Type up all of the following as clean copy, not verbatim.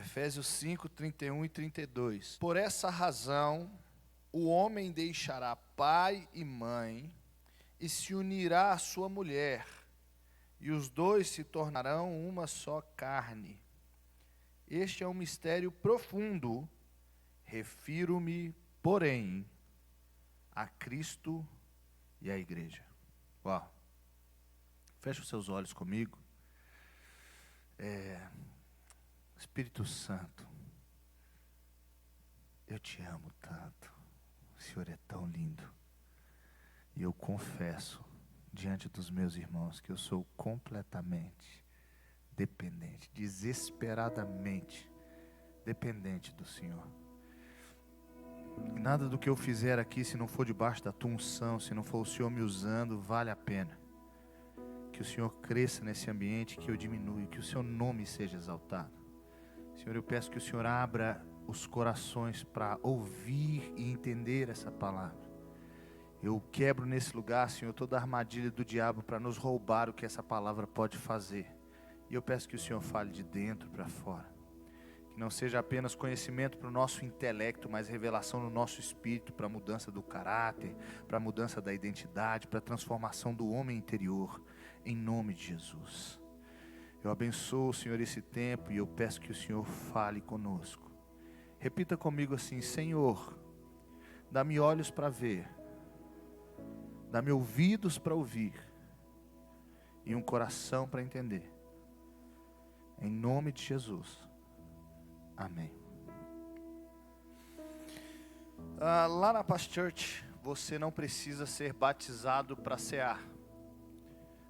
Efésios 5, 31 e 32. Por essa razão, o homem deixará pai e mãe e se unirá à sua mulher, e os dois se tornarão uma só carne. Este é um mistério profundo. Refiro-me, porém, a Cristo e à igreja. Uau! Feche os seus olhos comigo. Espírito Santo, eu te amo tanto. O Senhor é tão lindo. E eu confesso diante dos meus irmãos que eu sou completamente dependente, desesperadamente dependente do Senhor. E nada do que eu fizer aqui, se não for debaixo da tua unção, se não for o Senhor me usando, vale a pena. Que o Senhor cresça nesse ambiente, que eu diminua, que o seu nome seja exaltado. Senhor, eu peço que o Senhor abra os corações para ouvir e entender essa palavra. Eu quebro nesse lugar, Senhor, toda a armadilha do diabo para nos roubar o que essa palavra pode fazer. E eu peço que o Senhor fale de dentro para fora. Que não seja apenas conhecimento para o nosso intelecto, mas revelação no nosso espírito, para a mudança do caráter, para a mudança da identidade, para a transformação do homem interior, em nome de Jesus. Eu abençoo, Senhor, esse tempo e eu peço que o Senhor fale conosco. Repita comigo assim: Senhor, dá-me olhos para ver, dá-me ouvidos para ouvir e um coração para entender. Em nome de Jesus. Amém. Lá na Paz Church, você não precisa ser batizado para cear,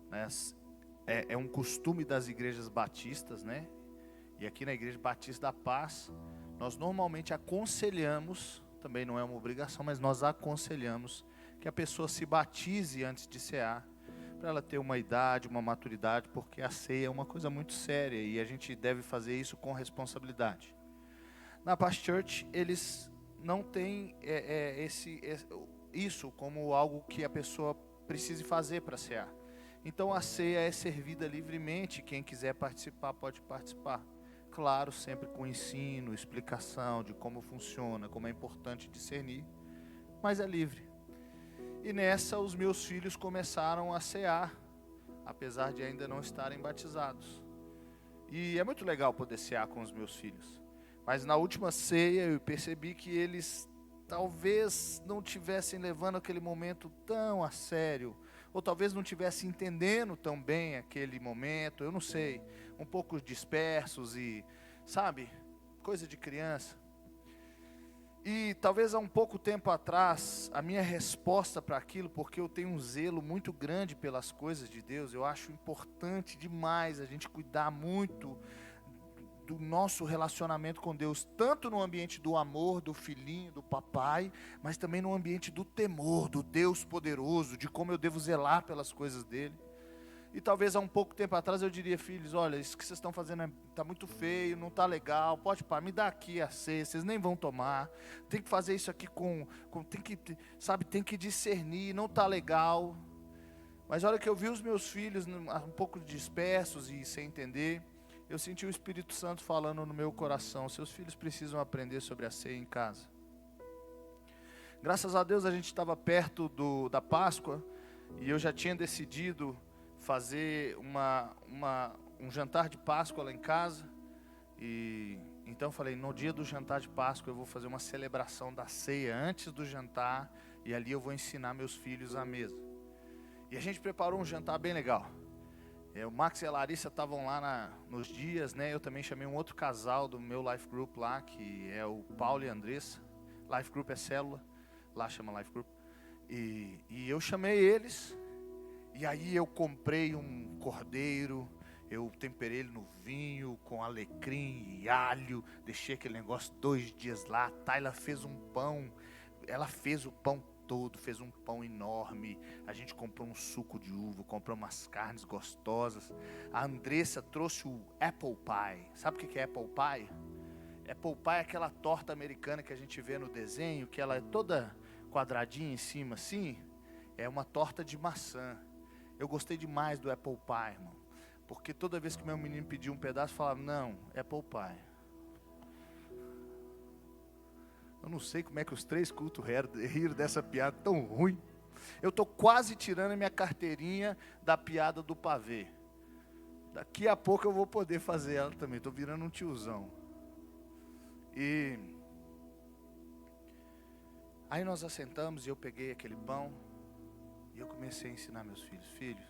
né? É um costume das igrejas batistas, né? E aqui na Igreja Batista da Paz, nós normalmente aconselhamos, também não é uma obrigação, mas nós aconselhamos que a pessoa se batize antes de cear, para ela ter uma idade, uma maturidade, porque a ceia é uma coisa muito séria e a gente deve fazer isso com responsabilidade. Na Paz Church, eles não têm isso como algo que a pessoa precise fazer para cear. Então a ceia é servida livremente, quem quiser participar pode participar. Claro, sempre com ensino, explicação de como funciona, como é importante discernir, mas é livre. E nessa os meus filhos começaram a cear, apesar de ainda não estarem batizados. E é muito legal poder cear com os meus filhos. Mas na última ceia eu percebi que eles talvez não estivessem levando aquele momento tão a sério, ou talvez não estivessem entendendo tão bem aquele momento, eu não sei, um pouco dispersos e, sabe, coisa de criança. E talvez há um pouco tempo atrás, a minha resposta para aquilo, porque eu tenho um zelo muito grande pelas coisas de Deus, eu acho importante demais a gente cuidar muito do nosso relacionamento com Deus, tanto no ambiente do amor, do filhinho, do papai, mas também no ambiente do temor, do Deus poderoso, de como eu devo zelar pelas coisas dele. E talvez há um pouco tempo atrás eu diria: filhos, olha, isso que vocês estão fazendo está muito feio, não está legal, pode parar, me dá aqui a ceia, vocês nem vão tomar, tem que fazer isso aqui tem que discernir, não está legal. Mas a hora que eu vi os meus filhos um pouco dispersos e sem entender, eu senti o Espírito Santo falando no meu coração: seus filhos precisam aprender sobre a ceia em casa. Graças a Deus a gente estava perto da Páscoa, e eu já tinha decidido fazer um jantar de Páscoa lá em casa. E então eu falei: no dia do jantar de Páscoa eu vou fazer uma celebração da ceia antes do jantar, e ali eu vou ensinar meus filhos à mesa. E a gente preparou um jantar bem legal. O Max e a Larissa estavam lá nos dias, né? Eu também chamei um outro casal do meu Life Group lá, que é o Paulo e a Andressa. Life Group é célula, lá chama Life Group. E eu chamei eles, e aí eu comprei um cordeiro, eu temperei ele no vinho, com alecrim e alho, deixei aquele negócio 2 dias lá. A Tayla fez um pão, ela fez o pão todo, fez um pão enorme. A gente comprou um suco de uva, comprou umas carnes gostosas. A Andressa trouxe o apple pie. Sabe o que é apple pie? Apple pie é aquela torta americana que a gente vê no desenho, que ela é toda quadradinha em cima assim. É uma torta de maçã. Eu gostei demais do apple pie, irmão, porque toda vez que meu menino pedia um pedaço, eu falava: não, apple pie. Eu não sei como é que os 3 cultos riram dessa piada tão ruim. Eu estou quase tirando a minha carteirinha da piada do pavê. Daqui a pouco eu vou poder fazer ela também. Estou virando um tiozão. E aí nós assentamos e eu peguei aquele pão e eu comecei a ensinar meus filhos. Filhos,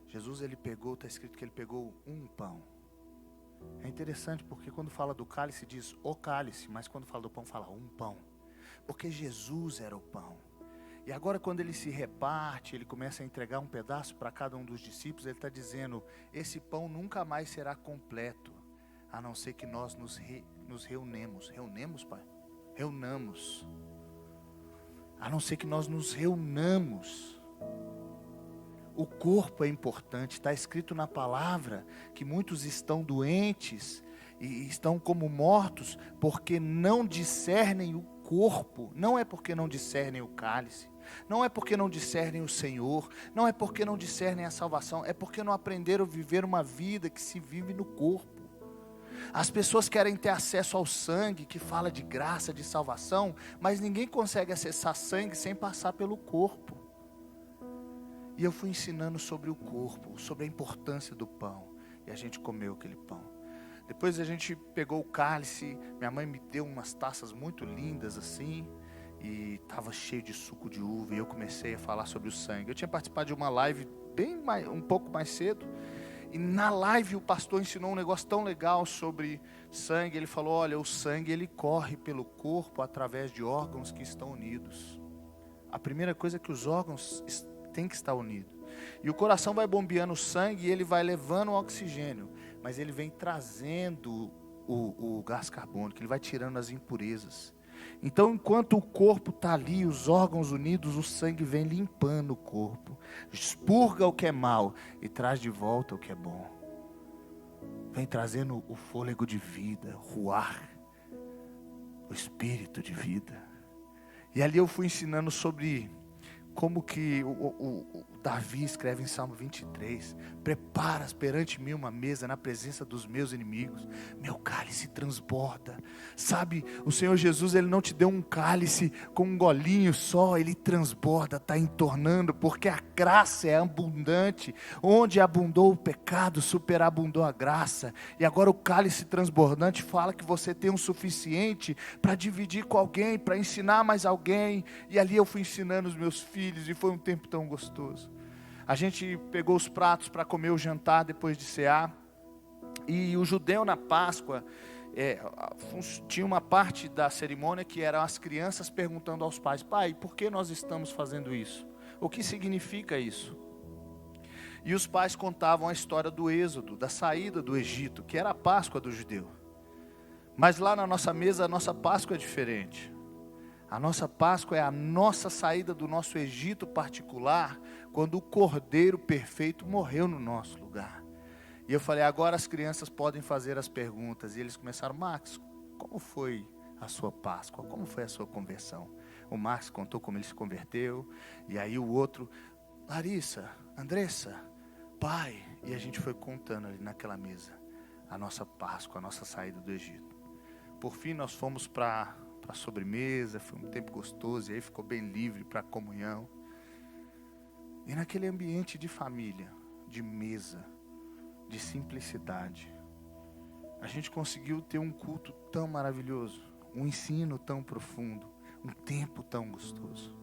Jesus ele pegou, está escrito que ele pegou um pão. É interessante porque quando fala do cálice diz o cálice, mas quando fala do pão fala um pão. Porque Jesus era o pão. E agora quando ele se reparte, ele começa a entregar um pedaço para cada um dos discípulos, ele está dizendo, esse pão nunca mais será completo, a não ser que nós nos reunemos. Reunemos, Pai? Reunamos. A não ser que nós nos reunamos. O corpo é importante, está escrito na palavra que muitos estão doentes e estão como mortos porque não discernem o corpo. Não é porque não discernem o cálice, não é porque não discernem o Senhor, não é porque não discernem a salvação, é porque não aprenderam a viver uma vida que se vive no corpo. As pessoas querem ter acesso ao sangue, que fala de graça, de salvação, mas ninguém consegue acessar sangue sem passar pelo corpo. E eu fui ensinando sobre o corpo, sobre a importância do pão. E a gente comeu aquele pão. Depois a gente pegou o cálice, minha mãe me deu umas taças muito lindas assim, e estava cheio de suco de uva, e eu comecei a falar sobre o sangue. Eu tinha participado de uma live um pouco mais cedo, e na live o pastor ensinou um negócio tão legal sobre sangue. Ele falou, olha, o sangue ele corre pelo corpo através de órgãos que estão unidos. A primeira coisa é que os órgãos têm que estar unidos. E o coração vai bombeando o sangue e ele vai levando o oxigênio, mas ele vem trazendo o gás carbônico, ele vai tirando as impurezas. Então, enquanto o corpo está ali, os órgãos unidos, o sangue vem limpando o corpo, expurga o que é mal e traz de volta o que é bom. Vem trazendo o fôlego de vida, o ar, o espírito de vida. E ali eu fui ensinando sobre como que o Davi escreve em Salmo 23, preparas perante mim uma mesa na presença dos meus inimigos, meu cálice transborda. Sabe, o Senhor Jesus, Ele não te deu um cálice com um golinho só, Ele transborda, está entornando, porque a graça é abundante. Onde abundou o pecado, superabundou a graça. E agora o cálice transbordante fala que você tem o suficiente para dividir com alguém, para ensinar mais alguém. E ali eu fui ensinando os meus filhos, e foi um tempo tão gostoso. A gente pegou os pratos para comer o jantar depois de cear. E o judeu na Páscoa, tinha uma parte da cerimônia que eram as crianças perguntando aos pais, pai, por que nós estamos fazendo isso? O que significa isso? E os pais contavam a história do êxodo, da saída do Egito, que era a Páscoa do judeu. Mas lá na nossa mesa, a nossa Páscoa é diferente. A nossa Páscoa é a nossa saída do nosso Egito particular, quando o Cordeiro perfeito morreu no nosso lugar. E eu falei, agora as crianças podem fazer as perguntas. E eles começaram, Max, como foi a sua Páscoa? Como foi a sua conversão? O Max contou como ele se converteu. E aí o outro, Larissa, Andressa, pai. E a gente foi contando ali naquela mesa a nossa Páscoa, a nossa saída do Egito. Por fim nós fomos para a sobremesa, foi um tempo gostoso. E aí ficou bem livre para a comunhão. E naquele ambiente de família, de mesa, de simplicidade, a gente conseguiu ter um culto tão maravilhoso, um ensino tão profundo, um tempo tão gostoso.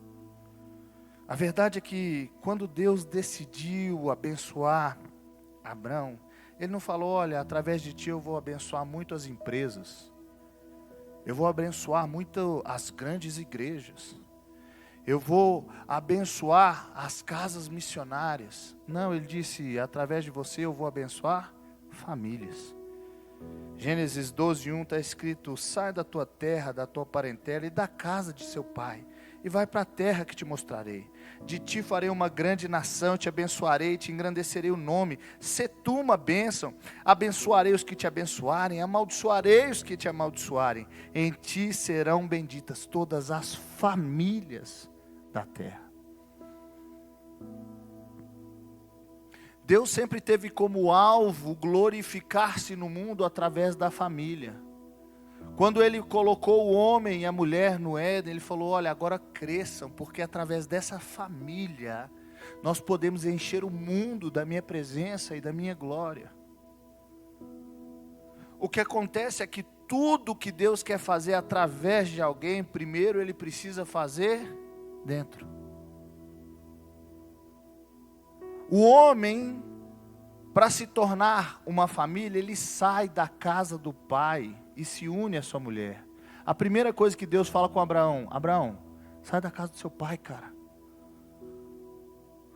A verdade é que quando Deus decidiu abençoar Abraão, Ele não falou, olha, através de ti eu vou abençoar muito as empresas, eu vou abençoar muito as grandes igrejas, eu vou abençoar as casas missionárias. Não, Ele disse, através de você eu vou abençoar famílias. Gênesis 12:1 está escrito, sai da tua terra, da tua parentela e da casa de seu pai, e vai para a terra que te mostrarei. De ti farei uma grande nação, te abençoarei, te engrandecerei o nome, sê tu uma bênção, abençoarei os que te abençoarem, amaldiçoarei os que te amaldiçoarem, em ti serão benditas todas as famílias da terra. Deus sempre teve como alvo glorificar-se no mundo através da família. Quando ele colocou o homem e a mulher no Éden, ele falou: olha, agora cresçam, porque através dessa família, nós podemos encher o mundo da minha presença e da minha glória. O que acontece é que tudo que Deus quer fazer através de alguém, primeiro Ele precisa fazer dentro. O homem, para se tornar uma família, ele sai da casa do pai e se une à sua mulher. A primeira coisa que Deus fala com Abraão: Abraão, sai da casa do seu pai, cara.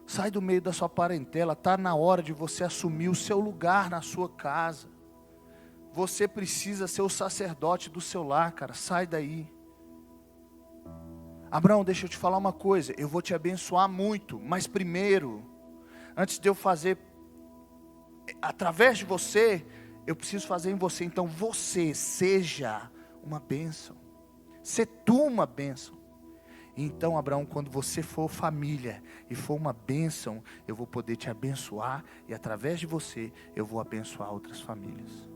Sai do meio da sua parentela, está na hora de você assumir o seu lugar na sua casa. Você precisa ser o sacerdote do seu lar, cara, sai daí. Abraão, deixa eu te falar uma coisa, eu vou te abençoar muito, mas primeiro, antes de eu fazer, através de você, eu preciso fazer em você. Então você seja uma bênção, se tu uma bênção. Então, Abraão, quando você for família e for uma bênção, eu vou poder te abençoar, e através de você, eu vou abençoar outras famílias.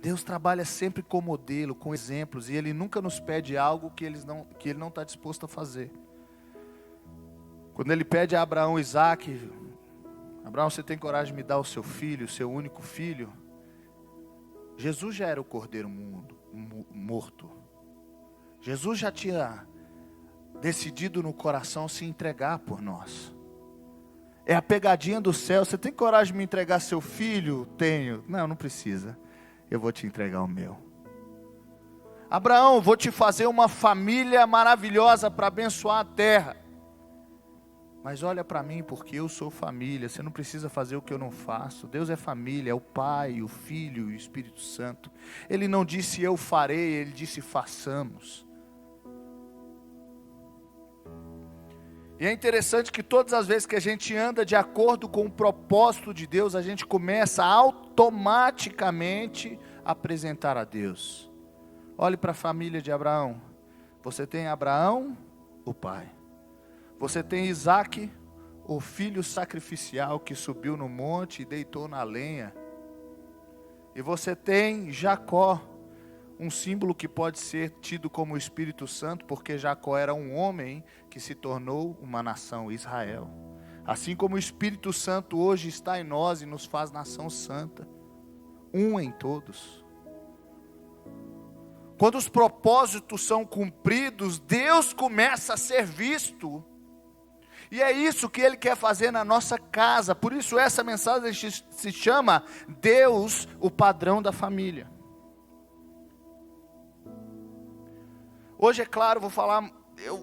Deus trabalha sempre com modelo, com exemplos, e Ele nunca nos pede algo que Ele não está disposto a fazer. Quando Ele pede a Abraão Isaac: Abraão, você tem coragem de me dar o seu filho, o seu único filho? Jesus já era o cordeiro morto. Jesus já tinha decidido no coração se entregar por nós. É a pegadinha do céu: você tem coragem de me entregar seu filho? Tenho. Não precisa. Eu vou te entregar o meu. Abraão, vou te fazer uma família maravilhosa para abençoar a terra. Mas olha para mim, porque eu sou família. Você não precisa fazer o que eu não faço. Deus é família, é o Pai, o Filho e o Espírito Santo. Ele não disse eu farei, Ele disse façamos. E é interessante que todas as vezes que a gente anda de acordo com o propósito de Deus, a gente começa automaticamente a apresentar a Deus. Olhe para a família de Abraão. Você tem Abraão, o pai. Você tem Isaac, o filho sacrificial que subiu no monte e deitou na lenha. E você tem Jacó, um símbolo que pode ser tido como o Espírito Santo, porque Jacó era um homem que se tornou uma nação, Israel. Assim como o Espírito Santo hoje está em nós e nos faz nação santa, um em todos. Quando os propósitos são cumpridos, Deus começa a ser visto. E é isso que Ele quer fazer na nossa casa. Por isso essa mensagem se chama Deus, o padrão da família. Hoje, é claro,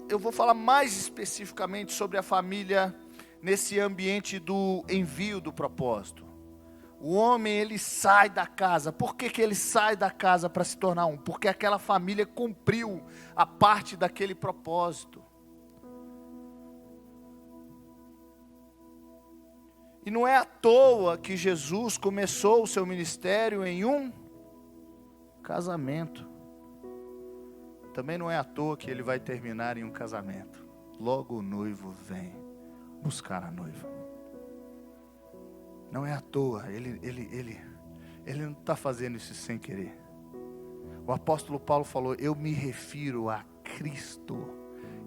eu vou falar mais especificamente sobre a família nesse ambiente do envio do propósito. O homem, ele sai da casa. Por que ele sai da casa para se tornar um? Porque aquela família cumpriu a parte daquele propósito. E não é à toa que Jesus começou o seu ministério em um casamento. Também não é à toa que ele vai terminar em um casamento. Logo o noivo vem buscar a noiva. Não é à toa, ele não está fazendo isso sem querer. O apóstolo Paulo falou: eu me refiro a Cristo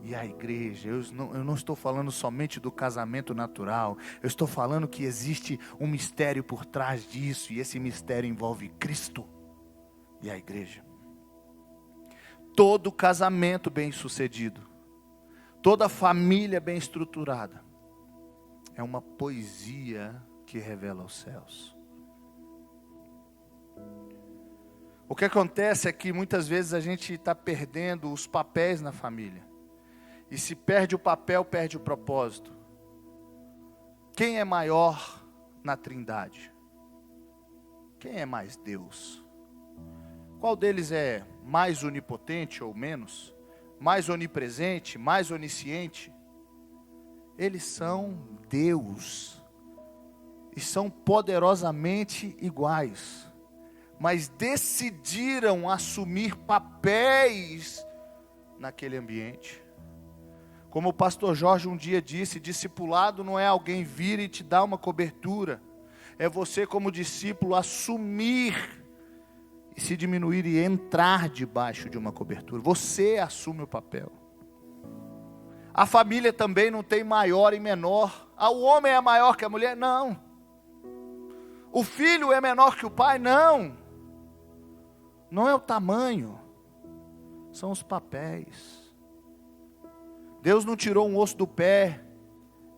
e à igreja. Eu não estou falando somente do casamento natural. Eu estou falando que existe um mistério por trás disso. E esse mistério envolve Cristo e a igreja. Todo casamento bem sucedido, toda família bem estruturada, é uma poesia que revela os céus. O que acontece é que muitas vezes a gente está perdendo os papéis na família. E se perde o papel, perde o propósito. Quem é maior na Trindade? Quem é mais Deus? Qual deles é mais onipotente ou menos? Mais onipresente, mais onisciente? Eles são Deus. E são poderosamente iguais. Mas decidiram assumir papéis naquele ambiente. Como o pastor Jorge um dia disse: discipulado não é alguém vir e te dar uma cobertura. é você como discípulo assumir e se diminuir e entrar debaixo de uma cobertura. Você assume o papel. A família também não tem maior e menor. O homem é maior que a mulher? Não. O filho é menor que o pai? Não. Não é o tamanho, são os papéis. Deus não tirou um osso do pé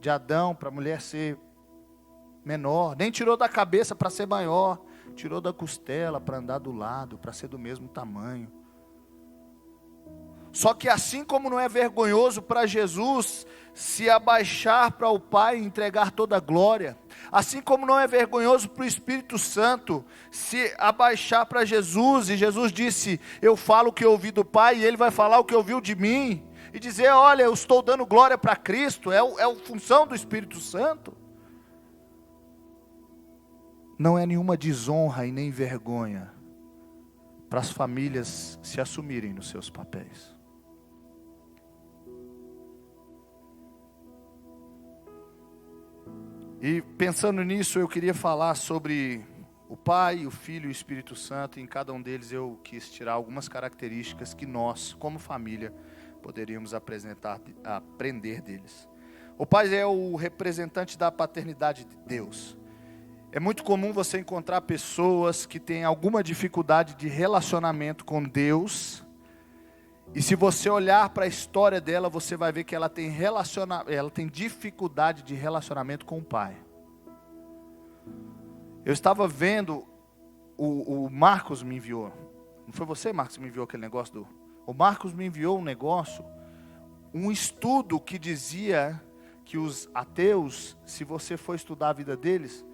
de Adão para a mulher ser menor, nem tirou da cabeça para ser maior, tirou da costela para andar do lado, para ser do mesmo tamanho. Só que assim como não é vergonhoso para Jesus se abaixar para o Pai e entregar toda a glória, assim como não é vergonhoso para o Espírito Santo se abaixar para Jesus, e Jesus disse, eu falo o que eu ouvi do Pai, e Ele vai falar o que ouviu de mim, e dizer, olha, eu estou dando glória para Cristo, é a função do Espírito Santo. Não é nenhuma desonra e nem vergonha para as famílias se assumirem nos seus papéis. E pensando nisso, eu queria falar sobre o Pai, o Filho e o Espírito Santo. E em cada um deles eu quis tirar algumas características que nós, como família, poderíamos aprender deles. O Pai é o representante da paternidade de Deus. É muito comum você encontrar pessoas que têm alguma dificuldade de relacionamento com Deus. E se você olhar para a história dela, você vai ver que ela tem dificuldade de relacionamento com o Pai. Eu estava vendo, o Marcos me enviou. Não foi você, Marcos, que me enviou aquele negócio? O Marcos me enviou um estudo que dizia que os ateus, se você for estudar a vida deles,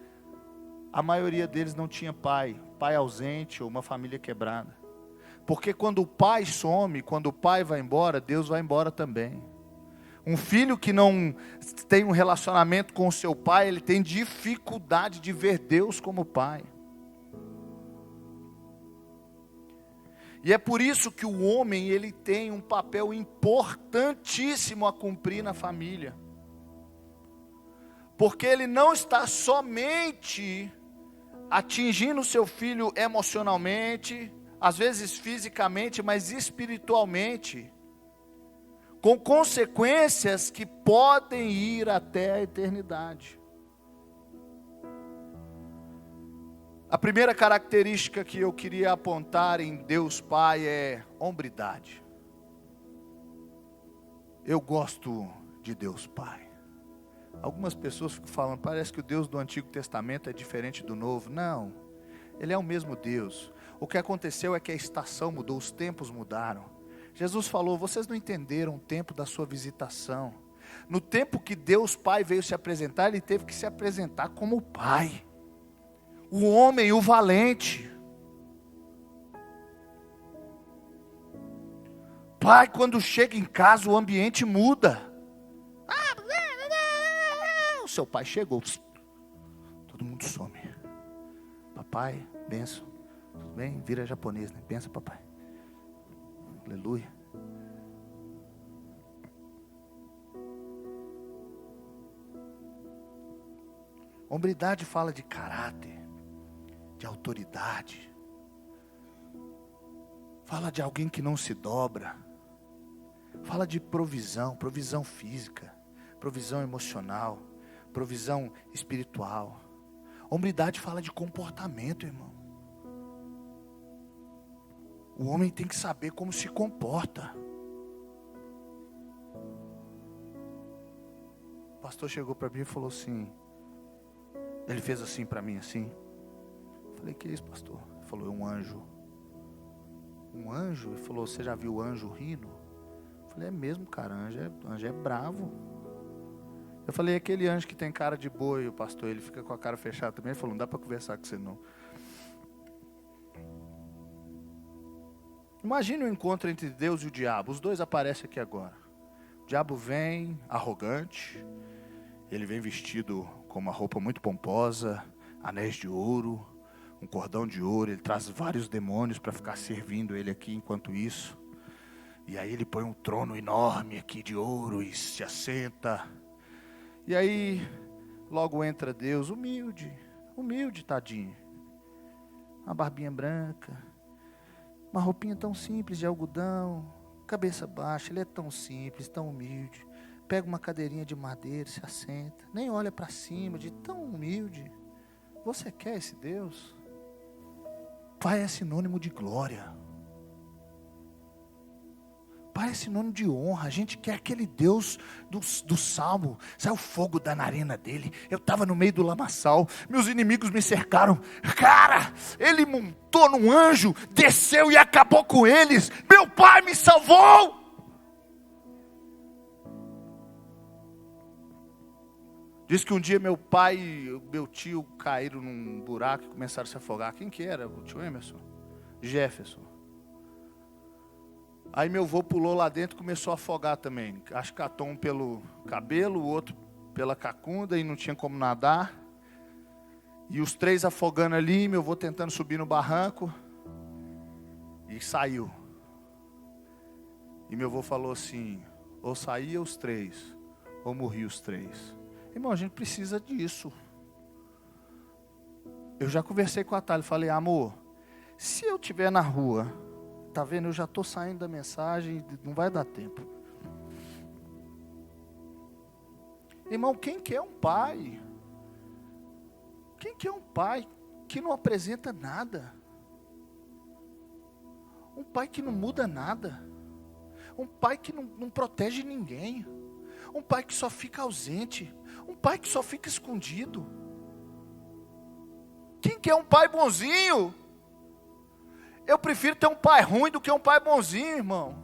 a maioria deles não tinha pai ausente ou uma família quebrada. Porque quando o pai some, quando o pai vai embora, Deus vai embora também. Um filho que não tem um relacionamento com o seu pai, ele tem dificuldade de ver Deus como pai. E é por isso que o homem, ele tem um papel importantíssimo a cumprir na família. Porque ele não está somente atingindo o seu filho emocionalmente, às vezes fisicamente, mas espiritualmente, com consequências que podem ir até a eternidade. A primeira característica que eu queria apontar em Deus Pai é hombridade. Eu gosto de Deus Pai. Algumas pessoas ficam falando, parece que o Deus do Antigo Testamento é diferente do Novo. Não, Ele é o mesmo Deus. O que aconteceu é que a estação mudou, os tempos mudaram. Jesus falou, vocês não entenderam o tempo da sua visitação. No tempo que Deus Pai veio se apresentar, Ele teve que se apresentar como Pai. O homem, o valente. Pai, quando chega em casa, o ambiente muda. O seu pai chegou, todo mundo some. Papai, benção. Tudo bem? Vira japonês, né? Benção, papai. Aleluia. Hombridade fala de caráter, de autoridade. Fala de alguém que não se dobra. Fala de provisão física, provisão emocional, provisão espiritual. Hombridade fala de comportamento, irmão. O homem tem que saber como se comporta. O pastor chegou para mim e falou assim, ele fez assim para mim, assim. Eu falei, que é isso, pastor? Ele falou, é um anjo. Um anjo? Ele falou, você já viu o anjo rindo? Eu falei, é mesmo, cara, anjo é bravo. Eu falei, aquele anjo que tem cara de boi, o pastor, ele fica com a cara fechada também. Ele falou, não dá para conversar com você não. Imagine o encontro entre Deus e o diabo. Os dois aparecem aqui agora. O diabo vem arrogante. Ele vem vestido com uma roupa muito pomposa, anéis de ouro, um cordão de ouro. Ele traz vários demônios para ficar servindo ele aqui enquanto isso. E aí ele põe um trono enorme aqui de ouro e se assenta. E aí logo entra Deus humilde, Humilde, tadinho. Uma barbinha branca. Uma roupinha tão simples de algodão. Cabeça baixa, ele é tão simples, tão humilde. Pega uma cadeirinha de madeira, se assenta. Nem olha para cima, de tão humilde. Você quer esse Deus? Pai é sinônimo de glória. Pai é sinônimo de honra. A gente quer aquele Deus do Salmo. Saiu fogo da narina dele. Eu estava no meio do lamaçal. Meus inimigos me cercaram. Cara, ele montou num anjo, desceu e acabou com eles. Meu pai me salvou. Diz que um dia meu pai e meu tio caíram num buraco e começaram a se afogar. Quem que era? O tio Emerson? Jefferson. Aí meu avô pulou lá dentro e começou a afogar também. Acho que catou um pelo cabelo, o outro pela cacunda e não tinha como nadar. E os três afogando ali, meu avô tentando subir no barranco. E saiu. E meu avô falou assim, ou saía os três, ou morria os três. Irmão, a gente precisa disso. Eu já conversei com a Thalia, falei, amor, se eu estiver na rua, tá vendo, eu já estou saindo da mensagem, não vai dar tempo. Irmão, quem quer um pai? Quem quer um pai que não apresenta nada? Um pai que não muda nada? Um pai que não protege ninguém? Um pai que só fica ausente? Um pai que só fica escondido? Quem quer um pai bonzinho? Eu prefiro ter um pai ruim do que um pai bonzinho, irmão.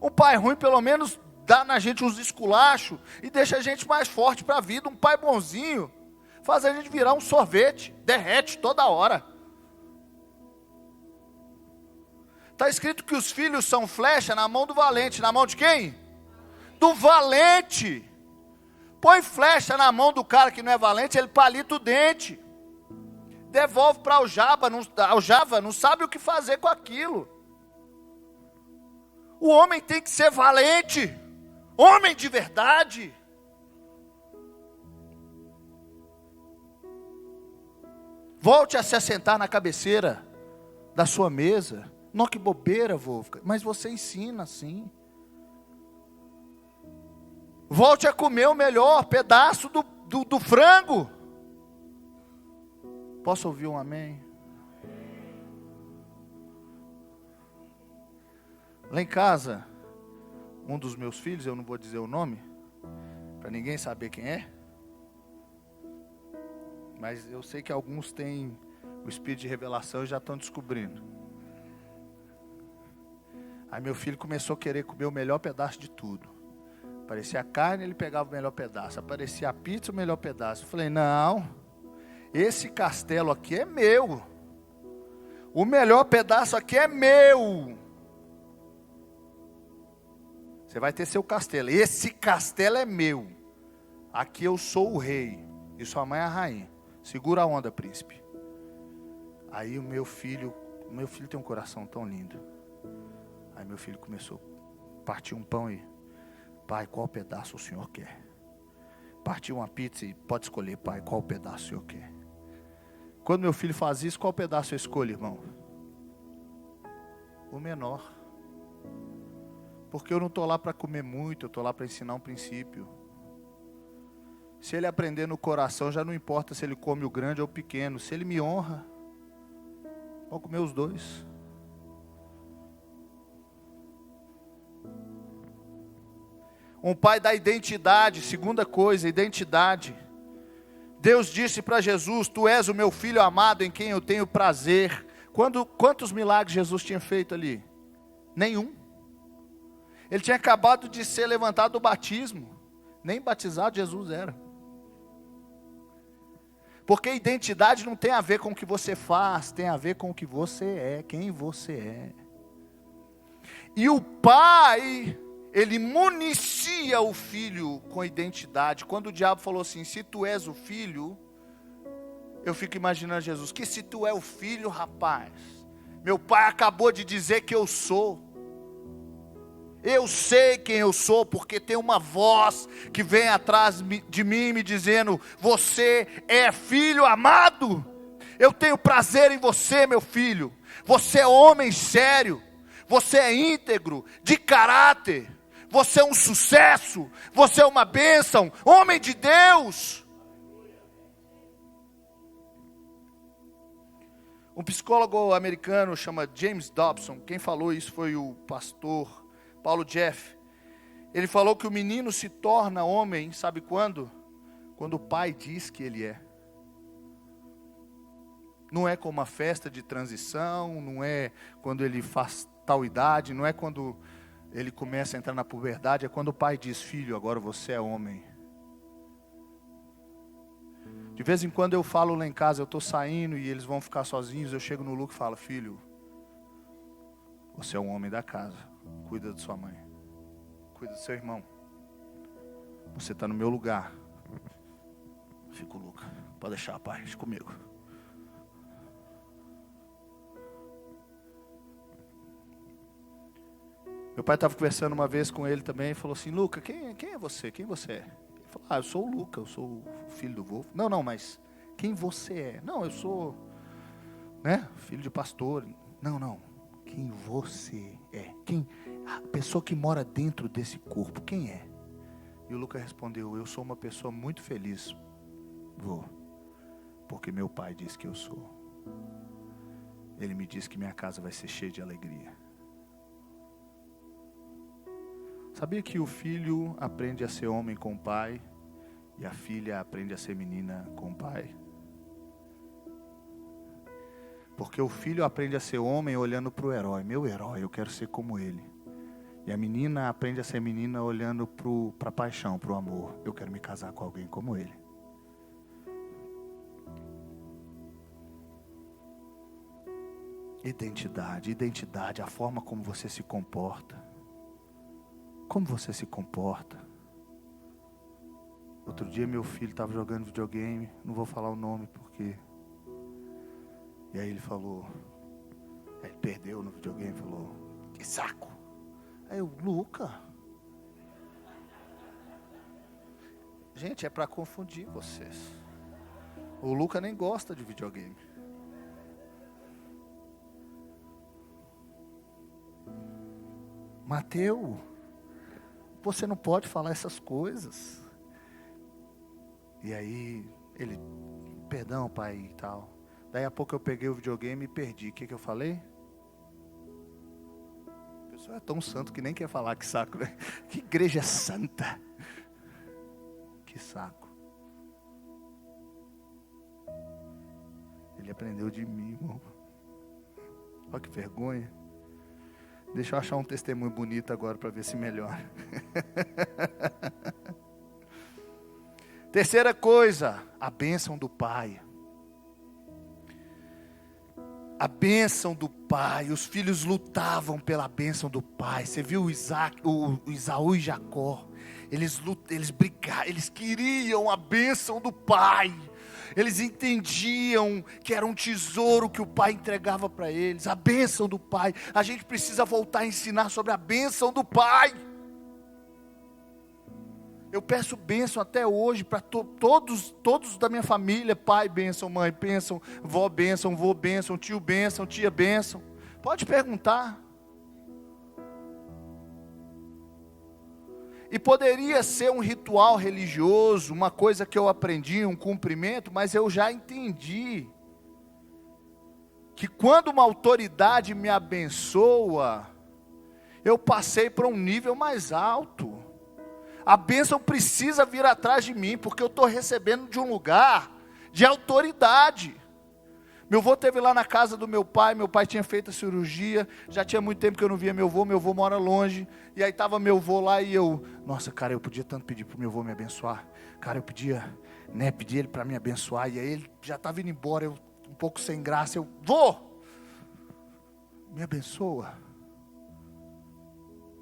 Um pai ruim pelo menos dá na gente uns esculachos e deixa a gente mais forte para a vida. Um pai bonzinho faz a gente virar um sorvete, derrete toda hora. Está escrito que os filhos são flecha na mão do valente. Na mão de quem? Do valente. Põe flecha na mão do cara que não é valente, ele palita o dente. Devolve para aljava, não sabe o que fazer com aquilo. O homem tem que ser valente. Homem de verdade. Volte a se assentar na cabeceira da sua mesa. Não, que bobeira, vô. Mas você ensina assim. Volte a comer o melhor pedaço do frango. Posso ouvir um amém? Lá em casa, um dos meus filhos, eu não vou dizer o nome, para ninguém saber quem é. Mas eu sei que alguns têm o espírito de revelação e já estão descobrindo. Aí meu filho começou a querer comer o melhor pedaço de tudo. Aparecia a carne, ele pegava o melhor pedaço. Aparecia a pizza, o melhor pedaço. Eu falei, não, esse castelo aqui é meu. O melhor pedaço aqui é meu. Você vai ter seu castelo. Esse castelo é meu. Aqui eu sou o rei. E sua mãe é a rainha. Segura a onda, príncipe. Aí o meu filho tem um coração tão lindo. Aí meu filho começou a partir um pão e... Pai, qual pedaço o senhor quer? Partiu uma pizza e pode escolher, pai, qual pedaço o senhor quer? Quando meu filho faz isso, qual pedaço eu escolho, irmão? O menor. Porque eu não estou lá para comer muito, eu estou lá para ensinar um princípio. Se ele aprender no coração, já não importa se ele come o grande ou o pequeno. Se ele me honra, vou comer os dois. Um pai da identidade, segunda coisa, identidade. Deus disse para Jesus, tu és o meu filho amado em quem eu tenho prazer. Quantos milagres Jesus tinha feito ali? Nenhum. Ele tinha acabado de ser levantado do batismo. Nem batizado Jesus era. Porque identidade não tem a ver com o que você faz, tem a ver com o que você é, quem você é. E o pai... ele municia o filho com identidade. Quando o diabo falou assim, se tu és o filho, eu fico imaginando Jesus, que se tu é o filho, rapaz, meu pai acabou de dizer que eu sou. Eu sei quem eu sou, porque tem uma voz que vem atrás de mim me dizendo: você é filho amado. Eu tenho prazer em você, meu filho. Você é homem sério. Você é íntegro, de caráter. Você é um sucesso. Você é uma bênção. Homem de Deus. Um psicólogo americano chama James Dobson. Quem falou isso foi o pastor Paulo Jeff. Ele falou que o menino se torna homem, sabe quando? Quando o pai diz que ele é. Não é como uma festa de transição, não é quando ele faz tal idade, não é quando ele começa a entrar na puberdade, é quando o pai diz: filho, agora você é homem. De vez em quando eu falo lá em casa, eu estou saindo e eles vão ficar sozinhos, eu chego no Luke e falo: filho, você é um homem da casa, cuida de sua mãe, cuida do seu irmão, você está no meu lugar. Fico, Luca, pode deixar, pai, deixa comigo. Meu pai estava conversando uma vez com ele também e falou assim: Luca, quem é você? Quem você é? Ele falou: eu sou o Luca, eu sou o filho do vô. Não, mas quem você é? Não, eu sou, filho de pastor. Não, quem você é? Quem? A pessoa que mora dentro desse corpo, quem é? E o Luca respondeu: eu sou uma pessoa muito feliz, vô, porque meu pai disse que eu sou. Ele me disse que minha casa vai ser cheia de alegria. Sabia que o filho aprende a ser homem com o pai e a filha aprende a ser menina com o pai? Porque o filho aprende a ser homem olhando para o herói. Meu herói, eu quero ser como ele. E a menina aprende a ser menina olhando para a paixão, para o amor. Eu quero me casar com alguém como ele. Identidade, a forma como você se comporta. Como você se comporta? Outro dia meu filho estava jogando videogame, não vou falar o nome porque... E aí ele falou, ele perdeu no videogame, falou: que saco. Aí eu: Luca. Gente, é para confundir vocês. O Luca nem gosta de videogame. Mateus, você não pode falar essas coisas. E aí ele: perdão, pai, e tal. Daí a pouco eu peguei o videogame e perdi. O que eu falei? A pessoa é tão santo que nem quer falar, que saco, né? Que igreja santa. Que saco. Ele aprendeu de mim, irmão. Olha que vergonha. Deixa eu achar um testemunho bonito agora para ver se melhora. Terceira coisa, a bênção do pai. A bênção do pai. Os filhos lutavam pela bênção do pai. Você viu o Isaú e Jacó? Eles brigaram, eles queriam a bênção do pai. Eles entendiam que era um tesouro que o pai entregava para eles. A bênção do pai. A gente precisa voltar a ensinar sobre a bênção do pai. Eu peço bênção até hoje para todos da minha família. Pai, bênção, mãe, bênção, vó, bênção, vô, bênção, tio, bênção, tia, bênção. Pode perguntar. E poderia ser um ritual religioso, uma coisa que eu aprendi, um cumprimento, mas eu já entendi que quando uma autoridade me abençoa, eu passei para um nível mais alto. A bênção precisa vir atrás de mim, porque eu estou recebendo de um lugar de autoridade. Meu avô esteve lá na casa do meu pai tinha feito a cirurgia, já tinha muito tempo que eu não via meu avô mora longe, e aí estava meu avô lá e eu, nossa cara, eu podia tanto pedir para o meu avô me abençoar, cara, eu podia, pedir ele para me abençoar, e aí ele já estava indo embora, eu um pouco sem graça, eu, vô, me abençoa,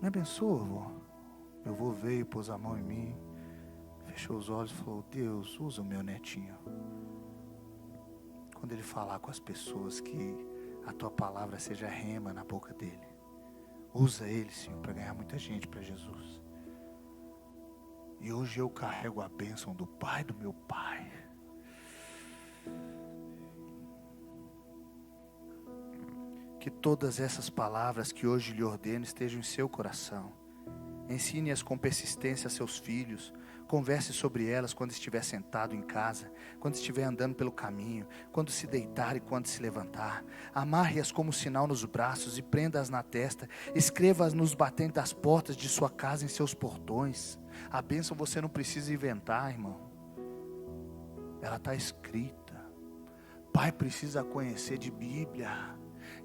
vô. Meu avô veio, pôs a mão em mim, fechou os olhos e falou: Deus, usa o meu netinho. Quando ele falar com as pessoas, que a tua palavra seja rema na boca dele. Usa ele, Senhor, para ganhar muita gente para Jesus. E hoje eu carrego a bênção do Pai do meu Pai. Que todas essas palavras que hoje lhe ordeno estejam em seu coração. Ensine-as com persistência a seus filhos. Converse sobre elas quando estiver sentado em casa, quando estiver andando pelo caminho, quando se deitar e quando se levantar. Amarre-as como sinal nos braços e prenda-as na testa. Escreva-as nos batentes das portas de sua casa, em seus portões. A bênção você não precisa inventar, irmão. Ela está escrita. Pai precisa conhecer de Bíblia.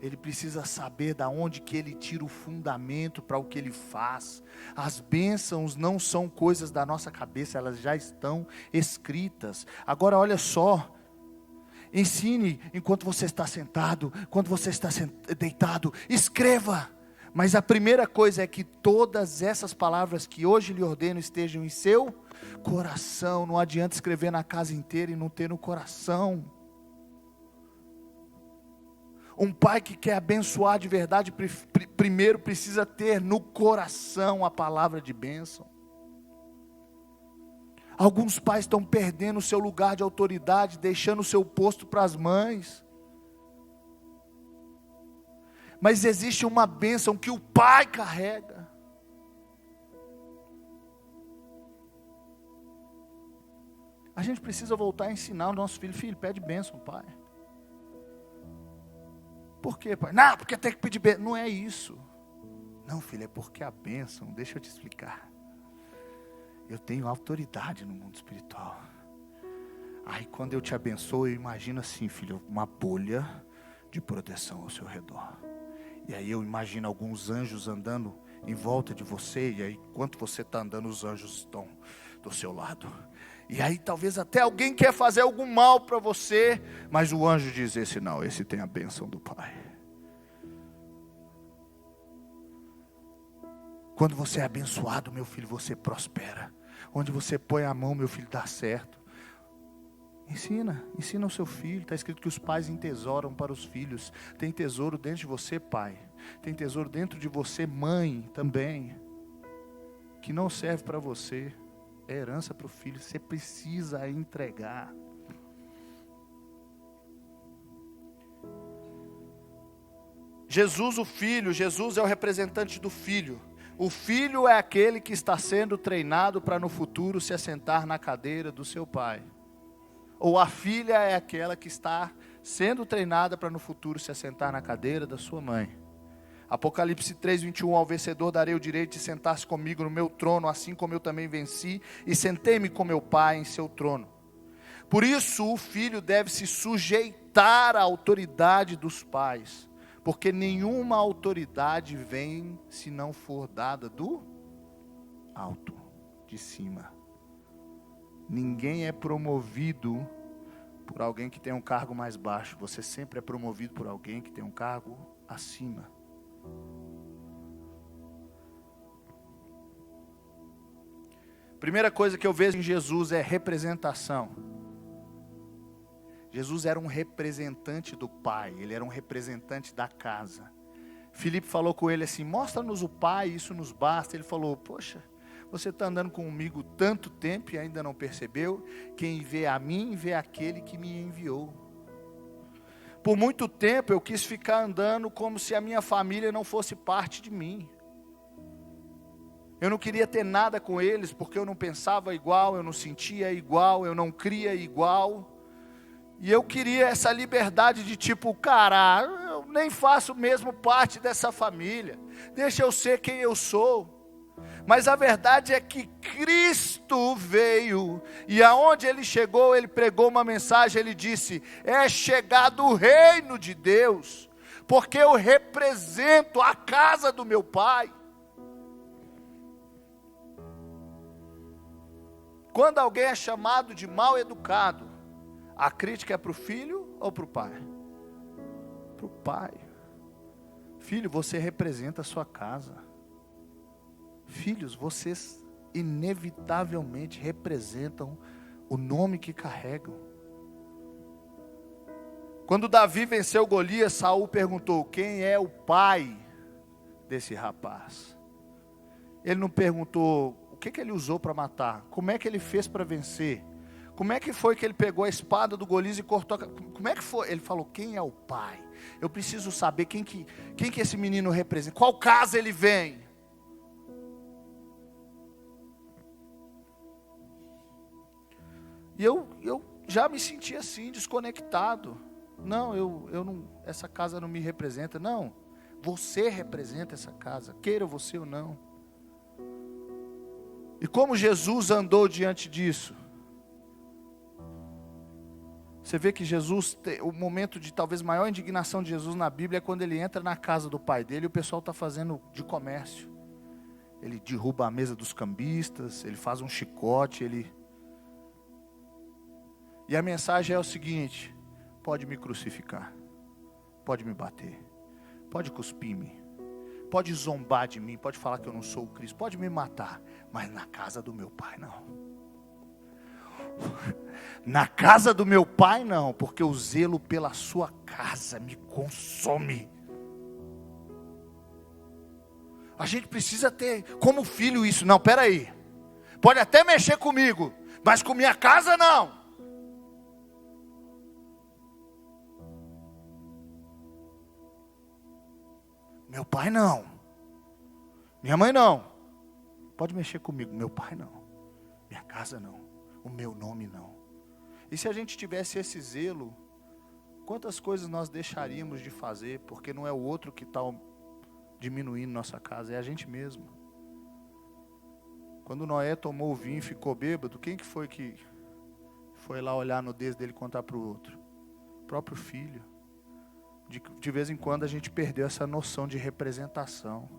Ele precisa saber da onde que ele tira o fundamento para o que ele faz. As bênçãos não são coisas da nossa cabeça, elas já estão escritas. Agora olha só, ensine enquanto você está sentado, quando você está deitado, escreva. Mas a primeira coisa é que todas essas palavras que hoje lhe ordeno estejam em seu coração. Não adianta escrever na casa inteira e não ter no coração. Um pai que quer abençoar de verdade, primeiro precisa ter no coração a palavra de bênção. Alguns pais estão perdendo o seu lugar de autoridade, deixando o seu posto para as mães. Mas existe uma bênção que o pai carrega. A gente precisa voltar a ensinar o nosso filho. Filho, pede bênção, pai. Por quê, pai? Não, porque tem que pedir bênção. Não é isso. Não, filho, é porque a bênção, deixa eu te explicar. Eu tenho autoridade no mundo espiritual. Aí quando eu te abençoo, eu imagino assim, filho, uma bolha de proteção ao seu redor. E aí eu imagino alguns anjos andando em volta de você. E aí enquanto você está andando, os anjos estão do seu lado. E aí talvez até alguém quer fazer algum mal para você, mas o anjo diz, esse não, esse tem a bênção do Pai. Quando você é abençoado, meu filho, você prospera. Onde você põe a mão, meu filho, dá certo. Ensina o seu filho. Está escrito que os pais entesouram para os filhos. Tem tesouro dentro de você, pai. Tem tesouro dentro de você, mãe, também. Que não serve para você. É herança para o filho, você precisa entregar. Jesus, o Filho, Jesus é o representante do Filho. O Filho é aquele que está sendo treinado para no futuro se assentar na cadeira do seu pai. Ou a filha é aquela que está sendo treinada para no futuro se assentar na cadeira da sua mãe. Apocalipse 3:21, ao vencedor darei o direito de sentar-se comigo no meu trono, assim como eu também venci e sentei-me com meu Pai em seu trono. Por isso o filho deve se sujeitar à autoridade dos pais, porque nenhuma autoridade vem se não for dada do alto, de cima. Ninguém é promovido por alguém que tem um cargo mais baixo, você sempre é promovido por alguém que tem um cargo acima. Primeira coisa que eu vejo em Jesus é representação. Jesus era um representante do Pai, ele era um representante da casa. Filipe falou com ele assim, mostra-nos o Pai, isso nos basta. Ele falou, poxa, você está andando comigo tanto tempo e ainda não percebeu? Quem vê a mim, vê aquele que me enviou. Por muito tempo eu quis ficar andando como se a minha família não fosse parte de mim. Eu não queria ter nada com eles, porque eu não pensava igual, eu não sentia igual, eu não cria igual. E eu queria essa liberdade de tipo, cara, eu nem faço mesmo parte dessa família. Deixa eu ser quem eu sou. Mas a verdade é que Cristo veio, e aonde ele chegou, ele pregou uma mensagem, ele disse, é chegado o reino de Deus, porque eu represento a casa do meu Pai. Quando alguém é chamado de mal educado, a crítica é para o filho ou para o pai? Para o pai. Filho, você representa a sua casa. Filhos, vocês inevitavelmente representam o nome que carregam. Quando Davi venceu Golias, Saul perguntou, quem é o pai desse rapaz. Ele não perguntou o que ele usou para matar, como é que ele fez para vencer, como é que foi que ele pegou a espada do Golias e cortou, como é que foi? Ele falou, quem é o pai? Eu preciso saber quem que esse menino representa, qual casa ele vem. E eu já me senti assim, desconectado. Não, eu não, essa casa não me representa. Não, você representa essa casa, queira você ou não. E como Jesus andou diante disso? Você vê que Jesus, o momento de talvez maior indignação de Jesus na Bíblia é quando ele entra na casa do pai dele e o pessoal está fazendo de comércio. Ele derruba a mesa dos cambistas, ele faz um chicote, E a mensagem é o seguinte: pode me crucificar, pode me bater, pode cuspir em mim, pode zombar de mim, pode falar que eu não sou o Cristo, pode me matar, mas na casa do meu pai não. Na casa do meu pai não, porque o zelo pela sua casa me consome. A gente precisa ter como filho isso. Não, peraí, pode até mexer comigo, mas com minha casa não. Meu pai não, minha mãe não, pode mexer comigo, meu pai não, minha casa não, o meu nome não. E se a gente tivesse esse zelo, quantas coisas nós deixaríamos de fazer, porque não é o outro que está diminuindo nossa casa, é a gente mesmo. Quando Noé tomou o vinho e ficou bêbado, quem que foi lá olhar a nudez dele e contar para o outro? O próprio filho. De vez em quando a gente perdeu essa noção de representação.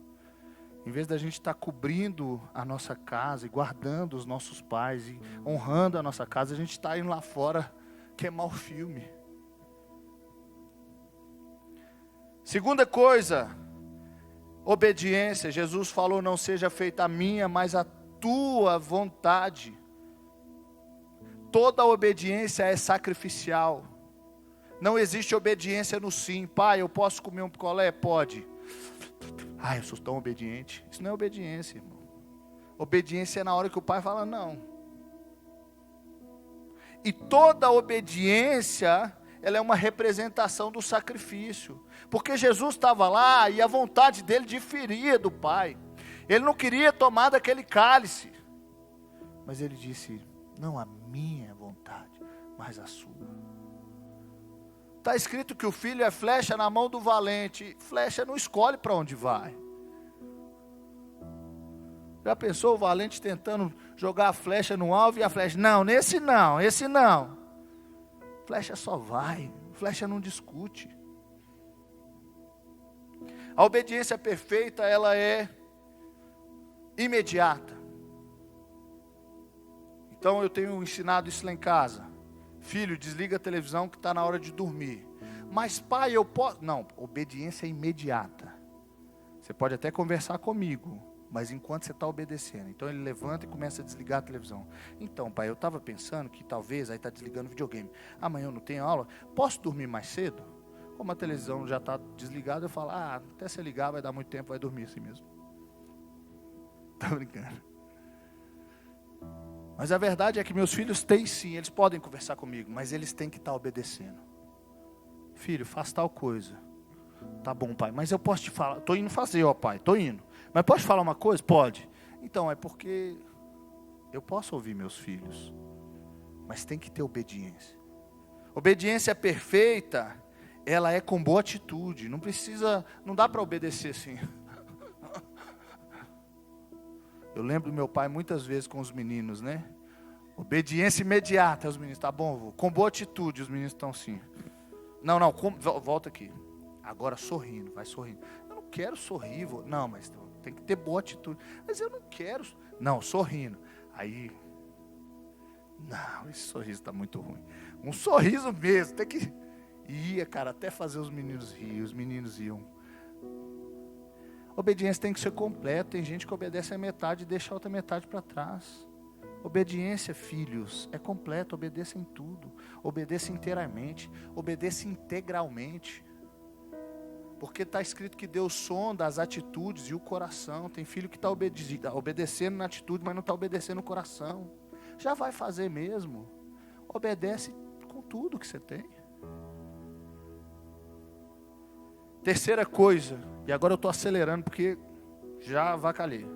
Em vez da gente estar cobrindo a nossa casa e guardando os nossos pais e honrando a nossa casa, a gente está indo lá fora queimar o filme. Segunda coisa, obediência. Jesus falou, não seja feita a minha, mas a tua vontade. Toda obediência é sacrificial. Não existe obediência no sim. Pai, eu posso comer um picolé? Pode. Ai, eu sou tão obediente. Isso não é obediência, irmão. Obediência é na hora que o pai fala não. E toda obediência, ela é uma representação do sacrifício. Porque Jesus estava lá e a vontade dele diferia do pai. Ele não queria tomar daquele cálice. Mas ele disse, não a minha vontade, mas a sua. Está escrito que o filho é flecha na mão do valente. Flecha não escolhe para onde vai. Já pensou o valente tentando jogar a flecha no alvo e a flecha, não, nesse não, esse não. Flecha só vai, flecha não discute. A obediência perfeita, ela é imediata. Então eu tenho ensinado isso lá em casa. Filho, desliga a televisão que está na hora de dormir. Mas pai, eu posso... Não, obediência é imediata. Você pode até conversar comigo, mas enquanto você está obedecendo. Então ele levanta e começa a desligar a televisão. Então pai, eu estava pensando que talvez, aí está desligando o videogame. Amanhã eu não tenho aula, posso dormir mais cedo? Como a televisão já está desligada, eu falo, até você ligar vai dar muito tempo, vai dormir assim mesmo. Está brincando. Mas a verdade é que meus filhos têm sim, eles podem conversar comigo, mas eles têm que estar obedecendo. Filho, faz tal coisa. Tá bom, pai, mas eu posso te falar, estou indo fazer, ó pai, estou indo. Mas posso te falar uma coisa? Pode. Então, é porque eu posso ouvir meus filhos, mas tem que ter obediência. Obediência perfeita, ela é com boa atitude, não dá para obedecer assim. Eu lembro do meu pai muitas vezes com os meninos, né? Obediência imediata, os meninos, tá bom, vô. Com boa atitude, os meninos estão assim. Não, volta aqui. Agora sorrindo, vai sorrindo. Eu não quero sorrir, vô. Não, mas tem que ter boa atitude. Mas eu não quero. Não, sorrindo. Aí, não, esse sorriso está muito ruim. Um sorriso mesmo, tem que... Ia, cara, até fazer os meninos rir, os meninos iam. Obediência tem que ser completa. Tem gente que obedece a metade e deixa a outra metade para trás. Obediência, filhos, é completa. Obedeça em tudo. Obedeça inteiramente. Obedeça integralmente. Porque está escrito que Deus sonda as atitudes e o coração. Tem filho que está obedecendo na atitude, mas não está obedecendo no coração. Já vai fazer mesmo. Obedece com tudo que você tem. Terceira coisa, e agora eu estou acelerando porque já avacalhei.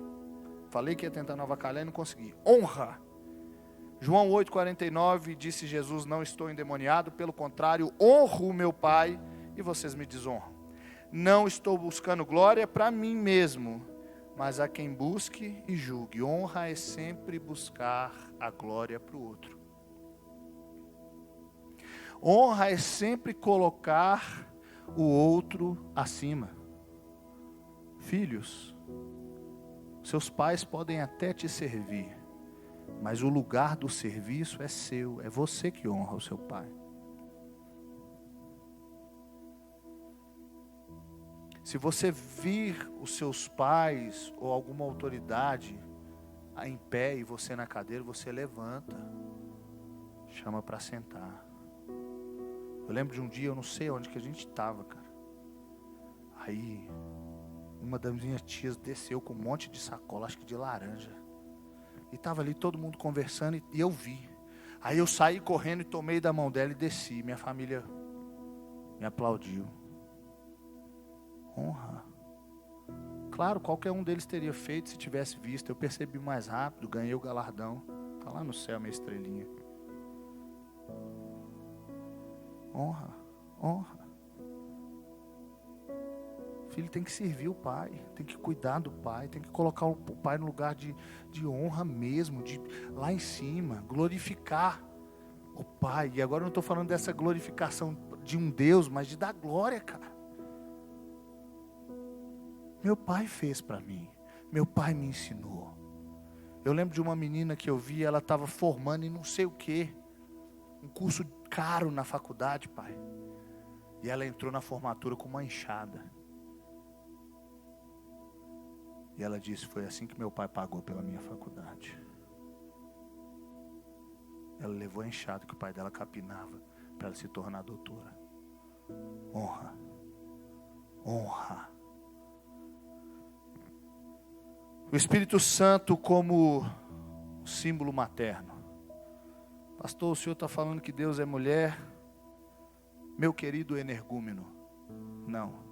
Falei que ia tentar não avacalhar e não consegui. Honra. João 8,49, disse Jesus: não estou endemoniado, pelo contrário, honro o meu Pai e vocês me desonram. Não estou buscando glória para mim mesmo, mas a quem busque e julgue. Honra é sempre buscar a glória para o outro. Honra é sempre colocar o outro acima. Filhos, seus pais podem até te servir, mas o lugar do serviço é seu, é você que honra o seu pai. Se você vir os seus pais ou alguma autoridade em pé e você na cadeira, você levanta, chama para sentar. Eu lembro de um dia, eu não sei onde que a gente estava, cara. Aí, uma das minhas tias desceu com um monte de sacola, acho que de laranja. E estava ali todo mundo conversando e eu vi. Aí eu saí correndo e tomei da mão dela e desci. Minha família me aplaudiu. Honra. Claro, qualquer um deles teria feito se tivesse visto. Eu percebi mais rápido, ganhei o galardão. Está lá no céu minha estrelinha. Honra, honra. O filho tem que servir o pai, tem que cuidar do pai, tem que colocar o pai no lugar de honra mesmo, de lá em cima, glorificar o pai. E agora eu não estou falando dessa glorificação de um Deus, mas de dar glória, cara. Meu pai fez para mim, meu pai me ensinou. Eu lembro de uma menina que eu vi, ela estava formando em não sei o que, um curso caro na faculdade, pai. E ela entrou na formatura com uma enxada. E ela disse: foi assim que meu pai pagou pela minha faculdade. Ela levou a enxada que o pai dela capinava para ela se tornar doutora. Honra. Honra. O Espírito Santo como símbolo materno. Pastor, o senhor está falando que Deus é mulher? Meu querido energúmeno. Não.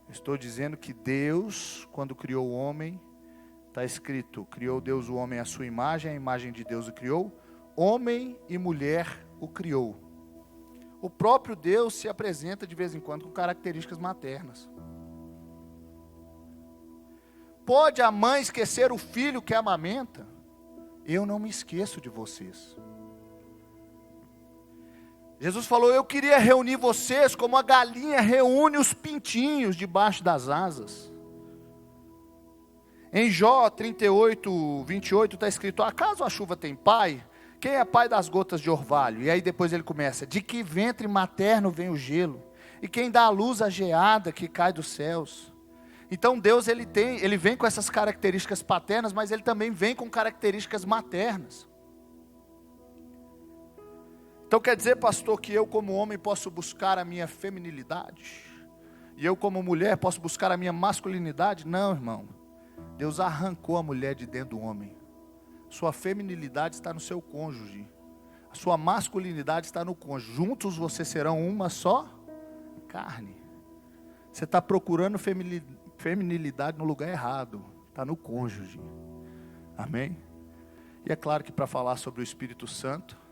Estou dizendo que Deus, quando criou o homem, está escrito: criou Deus o homem à sua imagem, a imagem de Deus o criou, homem e mulher o criou. O próprio Deus se apresenta de vez em quando com características maternas. Pode a mãe esquecer o filho que amamenta? Eu não me esqueço de vocês. Jesus falou: eu queria reunir vocês como a galinha reúne os pintinhos debaixo das asas. Em Jó 38, 28 está escrito: acaso a chuva tem pai? Quem é pai das gotas de orvalho? E aí depois ele começa: de que ventre materno vem o gelo? E quem dá à luz a geada que cai dos céus? Então Deus ele vem com essas características paternas, mas ele também vem com características maternas. Então quer dizer, pastor, que eu como homem posso buscar a minha feminilidade? E eu como mulher posso buscar a minha masculinidade? Não, irmão. Deus arrancou a mulher de dentro do homem. Sua feminilidade está no seu cônjuge. A sua masculinidade está no cônjuge. Juntos vocês serão uma só carne. Você está procurando feminilidade no lugar errado. Está no cônjuge. Amém? E é claro que para falar sobre o Espírito Santo,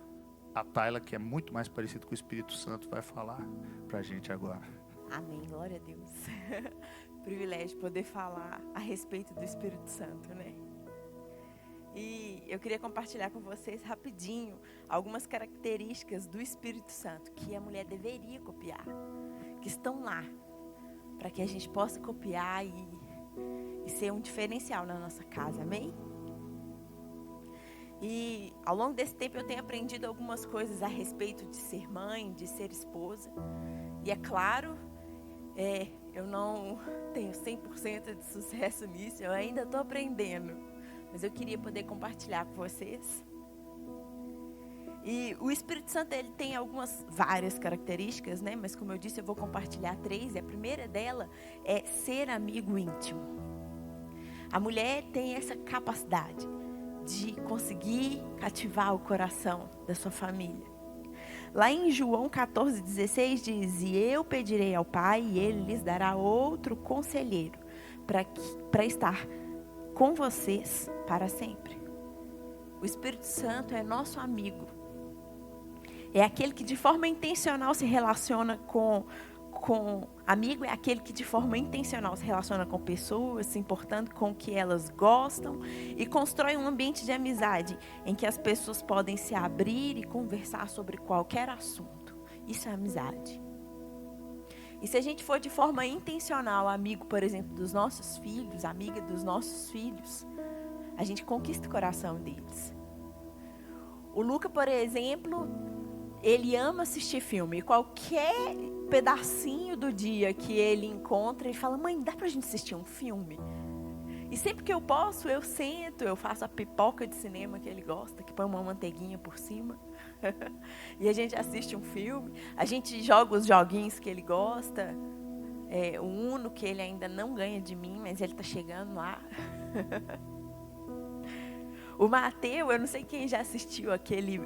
a Tayla, que é muito mais parecida com o Espírito Santo, vai falar para a gente agora. Amém, glória a Deus. Privilégio poder falar a respeito do Espírito Santo, né? E eu queria compartilhar com vocês rapidinho algumas características do Espírito Santo que a mulher deveria copiar, que estão lá, para que a gente possa copiar e ser um diferencial na nossa casa, amém? E ao longo desse tempo eu tenho aprendido algumas coisas a respeito de ser mãe, de ser esposa. E é claro, eu não tenho 100% de sucesso nisso, eu ainda estou aprendendo. Mas eu queria poder compartilhar com vocês. E o Espírito Santo, ele tem várias características, né? Mas como eu disse, eu vou compartilhar 3. E a primeira dela é ser amigo íntimo. A mulher tem essa capacidade de conseguir cativar o coração da sua família. Lá em João 14,16 diz: e eu pedirei ao Pai e Ele lhes dará outro conselheiro para estar com vocês para sempre. O Espírito Santo é nosso amigo. É aquele que de forma intencional se relaciona com amigo, é aquele que de forma intencional se relaciona com pessoas, se importando com o que elas gostam e constrói um ambiente de amizade em que as pessoas podem se abrir e conversar sobre qualquer assunto. Isso é amizade. E se a gente for de forma intencional amigo, por exemplo, dos nossos filhos, amiga dos nossos filhos, a gente conquista o coração deles. O Luca, por exemplo, ele ama assistir filme. E qualquer pedacinho do dia que ele encontra, ele fala: mãe, dá pra gente assistir um filme? E sempre que eu posso, eu sento, eu faço a pipoca de cinema que ele gosta, que põe uma manteiguinha por cima. E a gente assiste um filme. A gente joga os joguinhos que ele gosta. O Uno, que ele ainda não ganha de mim, mas ele tá chegando lá. O Mateus, eu não sei quem já assistiu aquele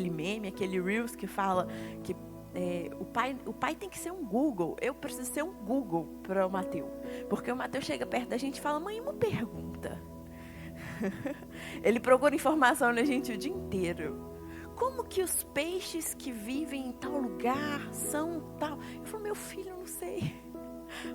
meme, aquele Reels que fala que o pai tem que ser um Google. Eu preciso ser um Google para o Mateus. Porque o Mateus chega perto da gente e fala: mãe, uma pergunta. Ele procura informação na gente o dia inteiro. Como que os peixes que vivem em tal lugar são tal? Eu falo: meu filho, eu não sei.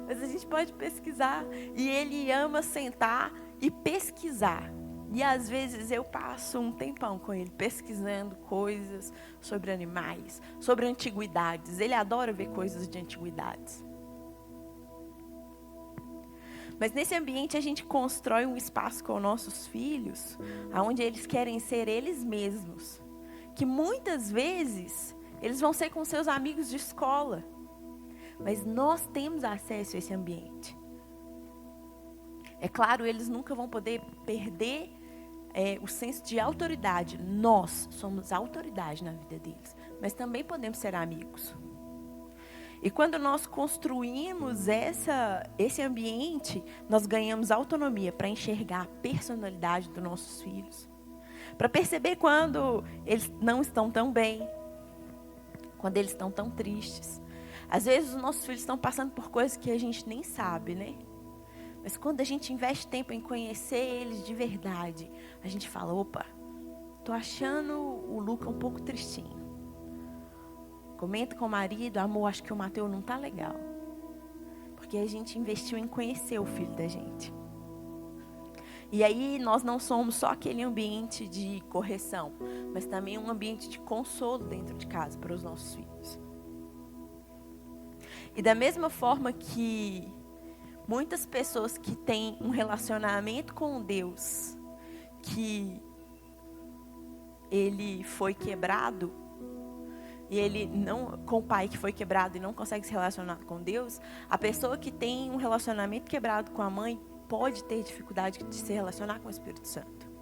Mas a gente pode pesquisar. E ele ama sentar e pesquisar. E às vezes eu passo um tempão com ele pesquisando coisas sobre animais, sobre antiguidades. Ele adora ver coisas de antiguidades. Mas nesse ambiente a gente constrói um espaço com nossos filhos, onde eles querem ser eles mesmos. Que muitas vezes eles vão ser com seus amigos de escola. Mas nós temos acesso a esse ambiente. É claro, eles nunca vão poder perder o senso de autoridade. Nós somos autoridade na vida deles. Mas também podemos ser amigos. E quando nós construímos esse ambiente, nós ganhamos autonomia para enxergar a personalidade dos nossos filhos. Para perceber quando eles não estão tão bem. Quando eles estão tão tristes. Às vezes os nossos filhos estão passando por coisas que a gente nem sabe, né? Mas quando a gente investe tempo em conhecer eles de verdade, a gente fala: opa, tô achando o Luca um pouco tristinho. Comenta com o marido: amor, acho que o Mateus não tá legal. Porque a gente investiu em conhecer o filho da gente. E aí nós não somos só aquele ambiente de correção, mas também um ambiente de consolo dentro de casa para os nossos filhos. E da mesma forma que muitas pessoas que têm um relacionamento com Deus, que ele foi quebrado, e ele não, com o pai que foi quebrado e não consegue se relacionar com Deus, a pessoa que tem um relacionamento quebrado com a mãe pode ter dificuldade de se relacionar com o Espírito Santo.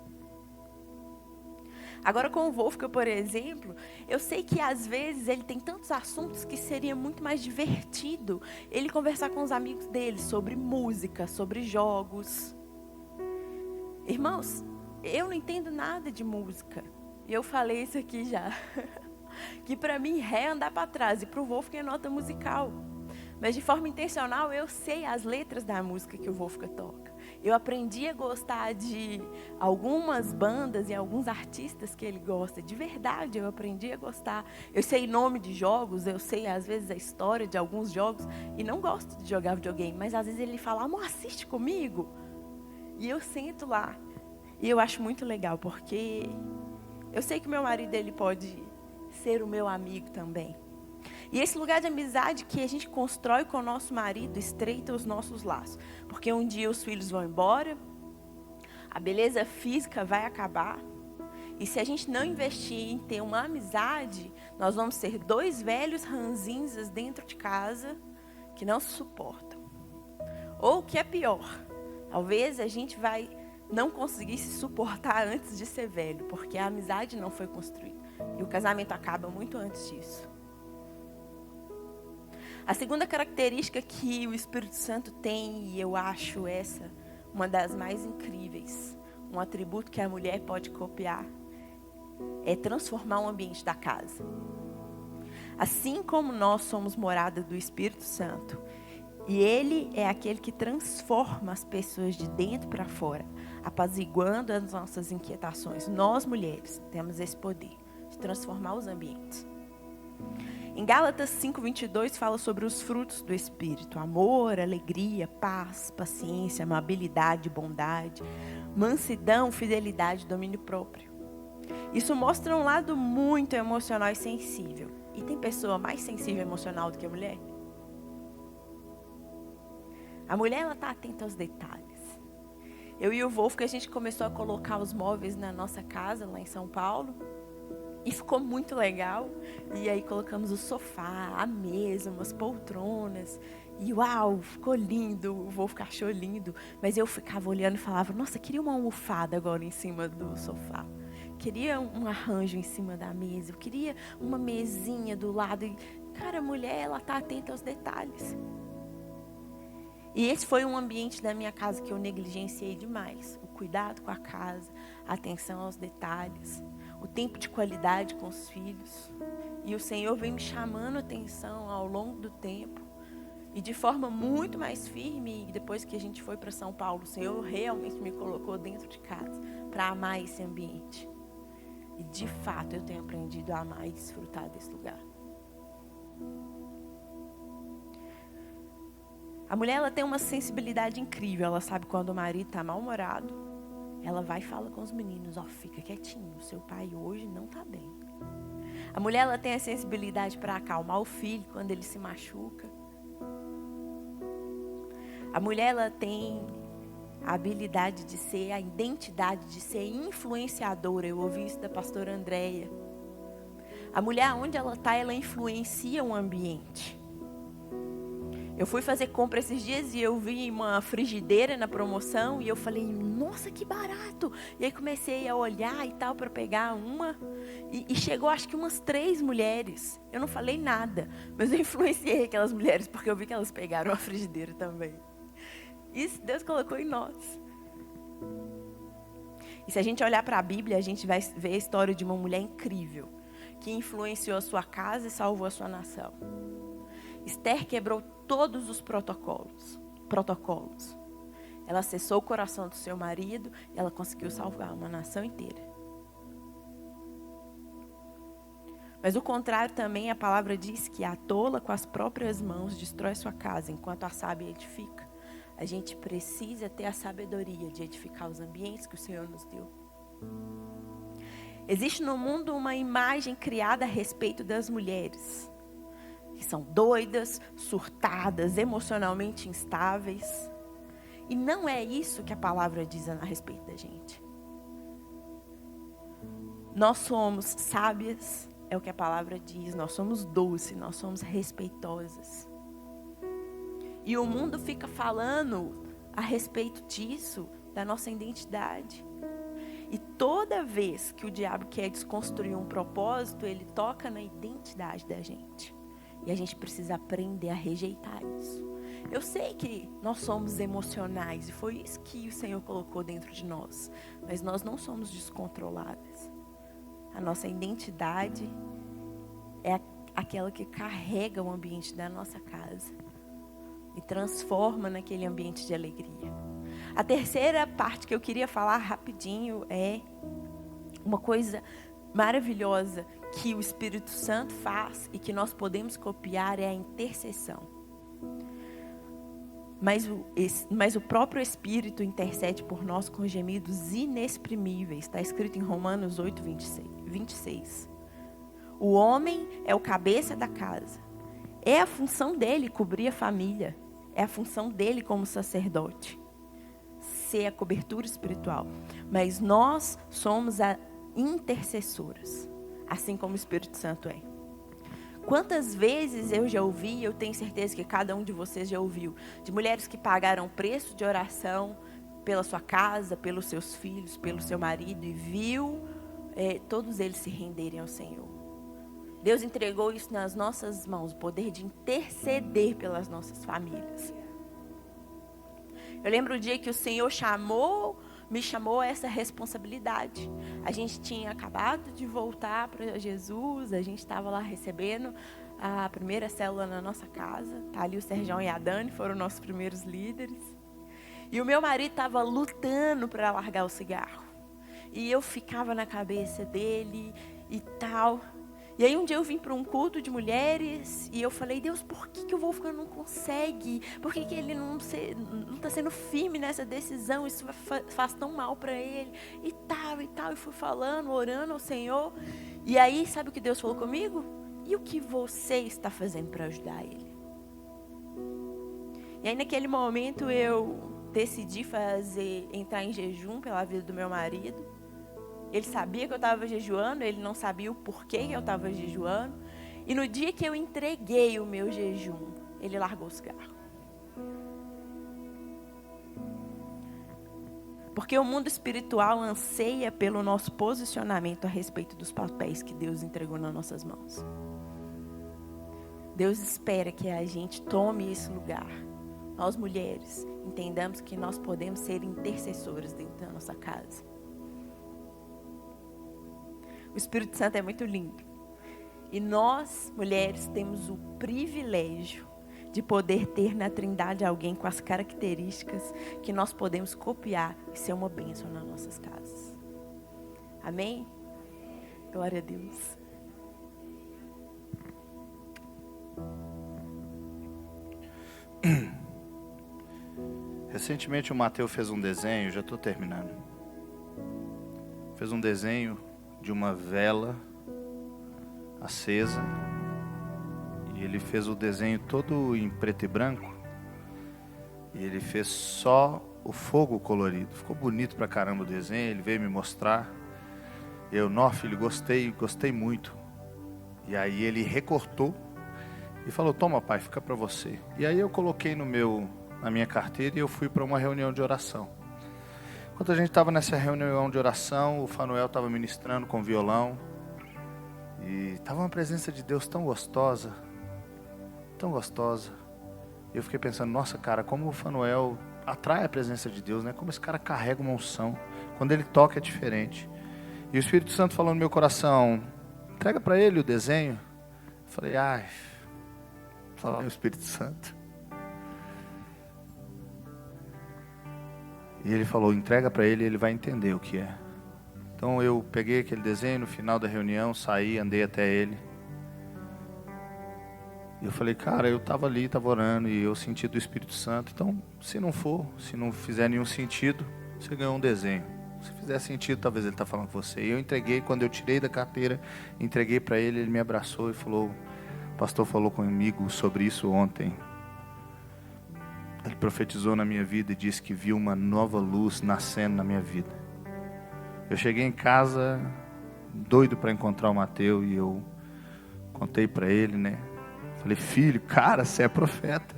Agora com o Wolfgang, por exemplo, eu sei que às vezes ele tem tantos assuntos que seria muito mais divertido ele conversar com os amigos dele sobre música, sobre jogos. Irmãos, eu não entendo nada de música. Eu falei isso aqui já. Que para mim é andar para trás e para o Wolfgang é nota musical. Mas de forma intencional eu sei as letras da música que o Wolfgang toca. Eu aprendi a gostar de algumas bandas e alguns artistas que ele gosta. De verdade, eu aprendi a gostar. Eu sei nome de jogos, eu sei às vezes a história de alguns jogos. E não gosto de jogar videogame, mas às vezes ele fala: amor, assiste comigo. E eu sento lá. E eu acho muito legal, porque eu sei que meu marido ele pode ser o meu amigo também. E esse lugar de amizade que a gente constrói com o nosso marido estreita os nossos laços. Porque um dia os filhos vão embora, a beleza física vai acabar. E se a gente não investir em ter uma amizade, nós vamos ser dois velhos ranzinzas dentro de casa que não se suportam. Ou o que é pior, talvez a gente vai não conseguisse suportar antes de ser velho, porque a amizade não foi construída. E o casamento acaba muito antes disso. A segunda característica que o Espírito Santo tem, e eu acho essa uma das mais incríveis, um atributo que a mulher pode copiar, é transformar o ambiente da casa. Assim como nós somos morada do Espírito Santo, e Ele é aquele que transforma as pessoas de dentro para fora, apaziguando as nossas inquietações. Nós, mulheres, temos esse poder de transformar os ambientes. Em Gálatas 5:22 fala sobre os frutos do Espírito: amor, alegria, paz, paciência, amabilidade, bondade, mansidão, fidelidade, domínio próprio. Isso mostra um lado muito emocional e sensível. E tem pessoa mais sensível e emocional do que a mulher? A mulher, ela está atenta aos detalhes. Eu e o Wolf, que a gente começou a colocar os móveis na nossa casa, lá em São Paulo. E ficou muito legal. E aí colocamos o sofá, a mesa, umas poltronas. E uau, ficou lindo. O Wolf achou lindo. Mas eu ficava olhando e falava: nossa, queria uma almofada agora em cima do sofá. Queria um arranjo em cima da mesa. Eu queria uma mesinha do lado. E, cara, a mulher, ela está atenta aos detalhes. E esse foi um ambiente da minha casa que eu negligenciei demais. O cuidado com a casa, a atenção aos detalhes, o tempo de qualidade com os filhos. E o Senhor vem me chamando a atenção ao longo do tempo. E de forma muito mais firme, depois que a gente foi para São Paulo, o Senhor realmente me colocou dentro de casa para amar esse ambiente. E de fato eu tenho aprendido a amar e desfrutar desse lugar. A mulher, ela tem uma sensibilidade incrível. Ela sabe quando o marido está mal-humorado. Ela vai e fala com os meninos: ó, fica quietinho, seu pai hoje não está bem. A mulher, ela tem a sensibilidade para acalmar o filho quando ele se machuca. A mulher, ela tem a habilidade de ser, a identidade de ser influenciadora. Eu ouvi isso da pastora Andréia. A mulher, onde ela está, ela influencia o ambiente. Eu fui fazer compra esses dias e eu vi uma frigideira na promoção e eu falei: nossa, que barato! E aí comecei a olhar e tal para pegar uma e chegou acho que umas 3 mulheres. Eu não falei nada, mas eu influenciei aquelas mulheres porque eu vi que elas pegaram a frigideira também. Isso Deus colocou em nós. E se a gente olhar para a Bíblia, a gente vai ver a história de uma mulher incrível que influenciou a sua casa e salvou a sua nação. Esther quebrou todos os protocolos. Ela acessou o coração do seu marido e ela conseguiu salvar uma nação inteira. Mas o contrário também, a palavra diz que a tola com as próprias mãos destrói sua casa, enquanto a sábia edifica. A gente precisa ter a sabedoria de edificar os ambientes que o Senhor nos deu. Existe no mundo uma imagem criada a respeito das mulheres, que são doidas, surtadas, emocionalmente instáveis. E não é isso que a palavra diz a respeito da gente. Nós somos sábias, é o que a palavra diz. Nós somos doces, nós somos respeitosas. E o mundo fica falando a respeito disso, da nossa identidade. E toda vez que o diabo quer desconstruir um propósito, ele toca na identidade da gente. E a gente precisa aprender a rejeitar isso. Eu sei que nós somos emocionais e foi isso que o Senhor colocou dentro de nós. Mas nós não somos descontroladas. A nossa identidade é aquela que carrega o ambiente da nossa casa e transforma naquele ambiente de alegria. A terceira parte que eu queria falar rapidinho é uma coisa maravilhosa que o Espírito Santo faz e que nós podemos copiar, é a intercessão. Mas o próprio Espírito intercede por nós com gemidos inexprimíveis. Está escrito em Romanos 8, 26. O homem é o cabeça da casa. É a função dele cobrir a família. É a função dele como sacerdote ser a cobertura espiritual. Mas nós somos as intercessoras, assim como o Espírito Santo é. Quantas vezes eu já ouvi, eu tenho certeza que cada um de vocês já ouviu, de mulheres que pagaram preço de oração pela sua casa, pelos seus filhos, pelo seu marido, e viu todos eles se renderem ao Senhor. Deus entregou isso nas nossas mãos, o poder de interceder pelas nossas famílias. Eu lembro o dia que o Senhor me chamou a essa responsabilidade. A gente tinha acabado de voltar para Jesus, a gente estava lá recebendo a primeira célula na nossa casa. Tá ali o Serjão e a Dani, foram nossos primeiros líderes. E o meu marido estava lutando para largar o cigarro. E eu ficava na cabeça dele e tal. E aí um dia eu vim para um culto de mulheres e eu falei, Deus, por que o Wolfgang não consegue? Por que ele não está sendo firme nessa decisão? Isso faz tão mal para ele. E tal, e tal. E fui falando, orando ao Senhor. E aí, sabe o que Deus falou comigo? E o que você está fazendo para ajudar ele? E aí naquele momento eu decidi entrar em jejum pela vida do meu marido. Ele sabia que eu estava jejuando, ele não sabia o porquê que eu estava jejuando. E no dia que eu entreguei o meu jejum, ele largou o cigarro. Porque o mundo espiritual anseia pelo nosso posicionamento a respeito dos papéis que Deus entregou nas nossas mãos. Deus espera que a gente tome esse lugar. Nós mulheres entendamos que nós podemos ser intercessoras dentro da nossa casa. O Espírito Santo é muito lindo. E nós, mulheres, temos o privilégio de poder ter na Trindade alguém com as características que nós podemos copiar e ser uma bênção nas nossas casas. Amém? Glória a Deus. Recentemente o Mateus fez um desenho, já estou terminando. Fez um desenho de uma vela acesa. E ele fez o desenho todo em preto e branco. E ele fez só o fogo colorido. Ficou bonito pra caramba o desenho, ele veio me mostrar. Eu, filho, gostei muito. E aí ele recortou e falou, toma pai, fica pra você. E aí eu coloquei na minha carteira e eu fui para uma reunião de oração. Enquanto a gente estava nessa reunião de oração, o Fanuel estava ministrando com violão. E estava uma presença de Deus tão gostosa. Tão gostosa. E eu fiquei pensando, nossa cara, como o Fanuel atrai a presença de Deus, né? Como esse cara carrega uma unção. Quando ele toca é diferente. E o Espírito Santo falou no meu coração, entrega para ele o desenho. Eu falei, fala o Espírito Santo. E ele falou, entrega para ele, ele vai entender o que é. Então eu peguei aquele desenho, no final da reunião, saí, andei até ele. E eu falei, cara, eu estava ali, estava orando, e eu senti do Espírito Santo. Então, se não fizer nenhum sentido, você ganhou um desenho. Se fizer sentido, talvez ele está falando com você. E eu entreguei, quando eu tirei da carteira, entreguei para ele, ele me abraçou e falou, o pastor falou comigo sobre isso ontem. Ele profetizou na minha vida e disse que viu uma nova luz nascendo na minha vida. Eu cheguei em casa, doido para encontrar o Mateus, e eu contei para ele, né? Falei, filho, cara, você é profeta.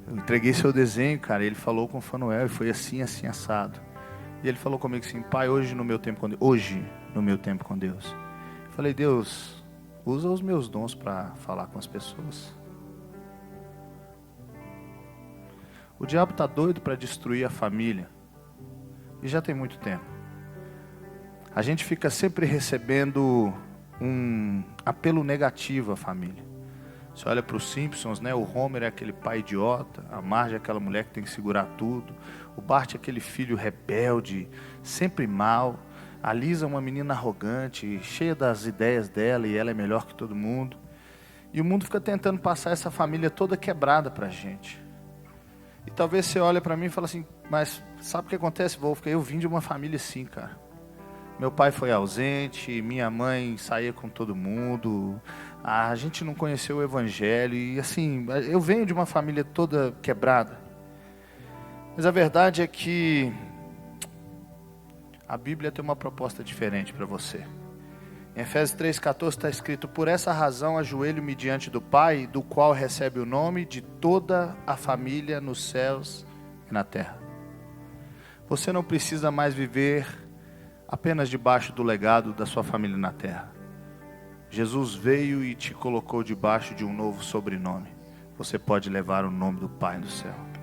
Eu entreguei seu desenho, cara. Ele falou com o Fanuel e foi assim, assim, assado. E ele falou comigo assim, pai, hoje no meu tempo com Deus. Eu falei, Deus, usa os meus dons para falar com as pessoas. O diabo está doido para destruir a família. E já tem muito tempo. A gente fica sempre recebendo um apelo negativo à família. Você olha para os Simpsons, né? O Homer é aquele pai idiota, a Marge é aquela mulher que tem que segurar tudo, o Bart é aquele filho rebelde, sempre mal, a Lisa é uma menina arrogante, cheia das ideias dela e ela é melhor que todo mundo. E o mundo fica tentando passar essa família toda quebrada para a gente. E talvez você olhe para mim e fale assim, mas sabe o que acontece, Wolfgang? Eu vim de uma família assim, cara. Meu pai foi ausente, minha mãe saía com todo mundo, a gente não conheceu o evangelho, e assim, eu venho de uma família toda quebrada. Mas a verdade é que a Bíblia tem uma proposta diferente para você. Em Efésios 3,14 está escrito, por essa razão ajoelho-me diante do Pai, do qual recebe o nome de toda a família nos céus e na terra. Você não precisa mais viver apenas debaixo do legado da sua família na terra. Jesus veio e te colocou debaixo de um novo sobrenome. Você pode levar o nome do Pai no céu.